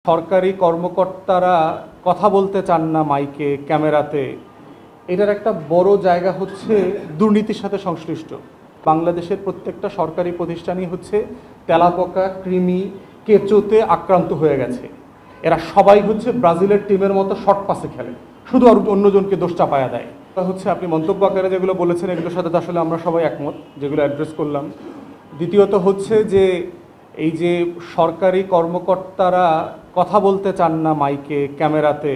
সরকারি কর্মকর্তারা কথা বলতে চান না মাইকে, ক্যামেরাতে। এটার একটা বড় জায়গা হচ্ছে দুর্নীতির সাথে সংশ্লিষ্ট। বাংলাদেশের প্রত্যেকটা সরকারি প্রতিষ্ঠানই হচ্ছে তেলাপোকা, কৃমি, কেঁচোতে আক্রান্ত হয়ে গেছে। এরা সবাই হচ্ছে ব্রাজিলের টিমের মতো শর্ট পাসে খেলে, শুধু আর অন্যজনকে দোষ চাপায়া দেয়। হচ্ছে আপনি মন্তব্য আকারে যেগুলো বলেছেন এগুলোর সাথে আসলে আমরা সবাই একমত, যেগুলো অ্যাড্রেস করলাম। দ্বিতীয়ত হচ্ছে যে এই যে সরকারি কর্মকর্তারা কথা বলতে চান না মাইকে, ক্যামেরাতে,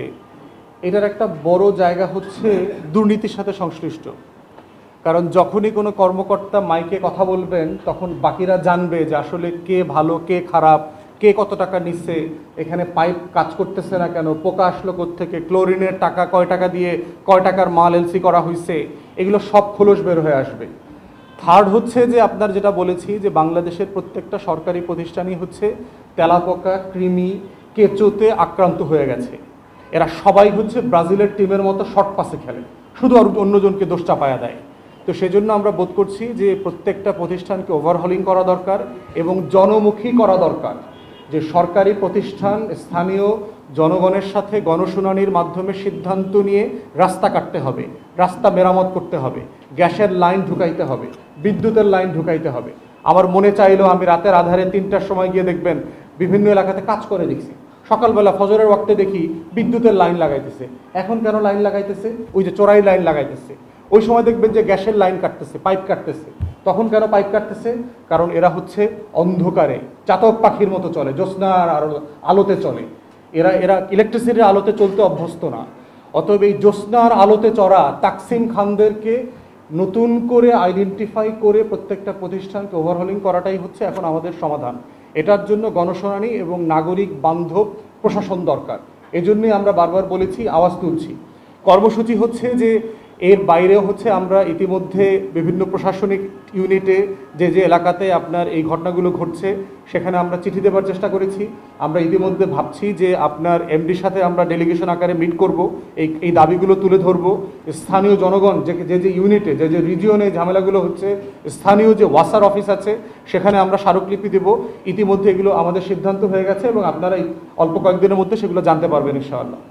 এটার একটা বড় জায়গা হচ্ছে দুর্নীতির সাথে সংশ্লিষ্ট। কারণ যখনই কোনো কর্মকর্তা মাইকে কথা বলবেন তখন বাকিরা জানবে যে আসলে কে ভালো, কে খারাপ, কে কত টাকা নিচ্ছে, এখানে পাইপ কাজ করতেছে না কেন, পোকা আসলো কোত্থেকে, ক্লোরিনের টাকা কয় টাকা দিয়ে কয় টাকার মাল এলসি করা হয়েছে, এগুলো সব খোলস বের হয়ে আসবে। থার্ড হচ্ছে যে আপনার যেটা বলেছি যে বাংলাদেশের প্রত্যেকটা সরকারি প্রতিষ্ঠানই হচ্ছে তেলাপোকা, কৃমি, কেঁচোতে আক্রান্ত হয়ে গেছে। এরা সবাই হচ্ছে ব্রাজিলের টিমের মতো শর্ট পাসে খেলে, শুধু আর অন্যজনকে দোষ চাপায়া দেয়। তো সেজন্য আমরা বোধ করছি যে প্রত্যেকটা প্রতিষ্ঠানকে ওভারহলিং করা দরকার এবং জনমুখী করা দরকার। যে সরকারি প্রতিষ্ঠান স্থানীয় জনগণের সাথে গণশুনানির মাধ্যমে সিদ্ধান্ত নিয়ে রাস্তা কাটতে হবে, রাস্তা মেরামত করতে হবে, গ্যাসের লাইন ঢুকাইতে হবে, বিদ্যুতের লাইন ঢুকাইতে হবে। আমার মনে চাইলেও আমি রাতের আধারে 3টার সময় গিয়ে দেখবেন বিভিন্ন এলাকাতে কাজ করে দেখছি, সকালবেলা ফজরের ওয়াক্তে দেখি বিদ্যুতের লাইন লাগাইতেছে। এখন কেন লাইন লাগাইতেছে? ওই যে চোরাই লাইন লাগাইতেছে। ওই সময় দেখবেন যে গ্যাসের লাইন কাটতেছে, পাইপ কাটতেছে। তখন কেন পাইপ কাটতেছে? কারণ এরা হচ্ছে অন্ধকারে চাতক পাখির মতো চলে, জ্যোৎস্নার আলোতে চলে। এরা ইলেকট্রিসিটির আলোতে চলতে অভ্যস্ত না। অতএব এই জ্যোৎস্নার আলোতে চড়া তাকসিম খানদেরকে নতুন করে আইডেন্টিফাই করে প্রত্যেকটা প্রতিষ্ঠানকে ওভারহলিং করাটাই হচ্ছে এখন আমাদের সমাধান। এটার জন্য গণশুনানি এবং নাগরিক বান্ধব প্রশাসন দরকার। এজন্যই আমরা বারবার বলেছি, আওয়াজ তুলছি। কর্মসূচি হচ্ছে যে এর বাইরেও হচ্ছে আমরা ইতিমধ্যে বিভিন্ন প্রশাসনিক ইউনিটে যে যে এলাকাতে আপনার এই ঘটনাগুলো ঘটছে সেখানে আমরা চিঠি দেওয়ার চেষ্টা করেছি। আমরা ইতিমধ্যে ভাবছি যে আপনার এমডির সাথে আমরা ডেলিগেশন আকারে মিট করব, এই দাবিগুলো তুলে ধরব। স্থানীয় জনগণ যে যে ইউনিটে যে যে রিজিয়নে ঝামেলাগুলো হচ্ছে, স্থানীয় যে ওয়াসার অফিস আছে সেখানে আমরা স্মারকলিপি দেব। ইতিমধ্যে এগুলো আমাদের সিদ্ধান্ত হয়ে গেছে এবং আপনারা অল্প কয়েকদিনের মধ্যে সেগুলো জানতে পারবেন ইনশাআল্লাহ।